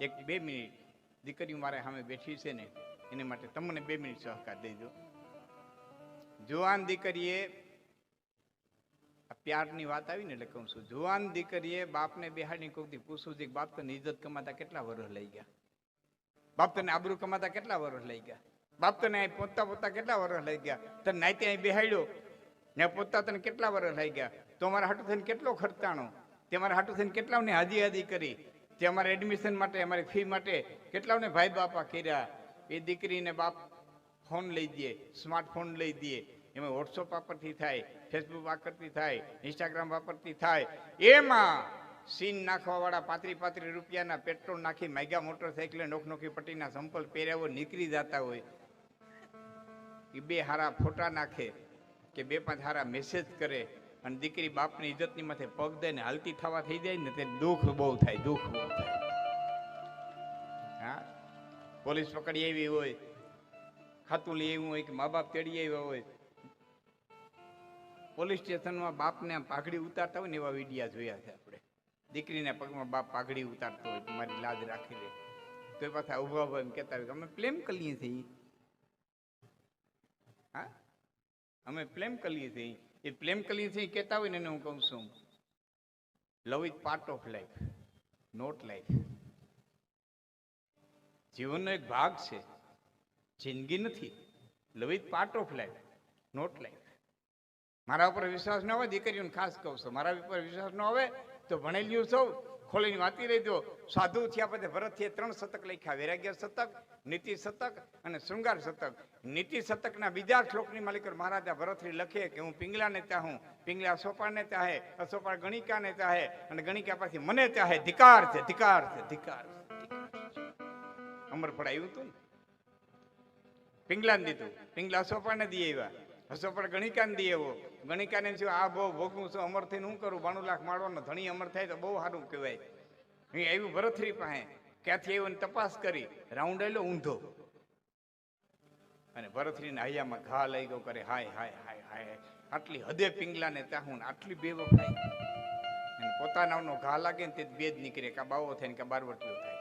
એક 2 મિનિટ દીકરીઓ મારે સામે બેઠી છે ને એને માટે તમને 2 મિનિટ સહકાર દેજો. જુવાન દીકરીએ પ્યારની વાત આવી ને એટલે કહું છું, જુવાન દીકરીએ બાપને બેહાડીને કોઈથી પૂછવું છે કે બાપ તને ઇજ્જત કમાતા કેટલા વર્ષ લઈ ગયા? બાપ તને આબરૂ કમાતા કેટલા વર્ષ લઈ ગયા? બાપ તને અહીં પોતા પોતા કેટલા વર્ષ લઈ ગયા? તને નાતે અહીં બેહાડ્યો ને પોતા તને કેટલા વર્ષ લઈ ગયા? તો અમારા હાટું થઈને કેટલો ખર્ચાણો, તે અમારા હાટું થઈને કેટલાઓને હાજી કરી, તે અમારા એડમિશન માટે અમારી ફી માટે કેટલાઓને ભાઈ બાપા કર્યા. એ દીકરીને બાપ ફોન લઈ દે, સ્માર્ટફોન લઈ દે, એમાં વોટ્સઅપ વાપરતી થાય, ફેસબુક વાપરતી થાય, ઇન્સ્ટાગ્રામ વાપરતી થાય, એમાં સીન નાખવા વાળા 35 રૂપિયાના પેટ્રોલ નાખી મેગા મોટરસાઇકલ નોખી પટ્ટીના સંપલ પહેર્યા નીકળી જતા હોય, એ 2 હારા ફોટા નાખે કે 2-5 હારા મેસેજ કરે અને દીકરી બાપની ઇજ્જતની માથે પગ દે ને હાલતી થવા થઈ જાય ને તે દુઃખ બહુ થાય, દુઃખ બહુ થાય. હા, પોલીસ પકડી આવી હોય, ખાતું લઈ આવ્યું હોય કે મા બાપ તેડી આવ્યા હોય, પોલીસ સ્ટેશનમાં બાપને પાઘડી ઉતારતા હોય ને એવા વિડિયા જોયા છે આપણે. દીકરીના પગમાં બાપ પાઘડી ઉતારતો હોય, તમારી લાજ રાખી લે તો એ પાછા ઉભા ઉભા એમ કહેતા હોય અમે પ્રેમ કરીએ છીએ. હા, અમે પ્રેમ કરીએ છીએ. એ પ્રેમ કરીએ છીએ કહેતા હોય ને એને હું કહું છું, love is part of life, not life. જીવનનો એક ભાગ છે, જિંદગી નથી. Love is part of life, not life. મારા ઉપર વિશ્વાસ ન હોય, દીકરીઓને ખાસ કહું છું, મારા ઉપર વિશ્વાસ ન હોય તો ભણેલી સૌ ખોલીને વાંચી લેજો. સાધુ થયા પછી ભરતથી 3 શતક લખ્યા, વૈરાગ્ય શતક, નીતિ શતક અને શૃંગાર શતક. નીતિ શતકના બીજા શ્લોકની માલિક મહારાજા ભરતરી લખે કે હું પિંગલાને ચાહું, પિંગલા અશોપાને ચાહે, અશોપા ગણિકાને ચાહે અને ગણિકા પાછી મને ચાહે. ધિકાર છે, ધિકાર છે, ધિકાર છે. અમર પડાયું હતું ને, પિંગલાને દીધું, પિંગલા અશોપાને દઈ આવ્યા, અશોપા ગણિકાને દઈ આવ્યો, ગણિકાને શું આ બહુ ભોગવું છું, અમર થઈને હું કરું, 92 લાખ માળવાનો ધણી અમર થાય તો બહુ સારું કહેવાય. અહીં આવ્યું ભરતરી પાસે, ક્યાંથી આવ્યું તપાસ કરી, રાઉન્ડ આવેલો ઊંધો અને ભરતરીને હૈયામાં ઘા લઈ ગયો કરે, હાય હાય હાય હાય, આટલી હદે પિંગલાને ચાહું ને આટલી બેવફાઈ. અને પોતાનાનો ઘા લાગે ને તે 2 જ નીકળે, કા બાવો થાય ને કા બારવટીઓ થાય.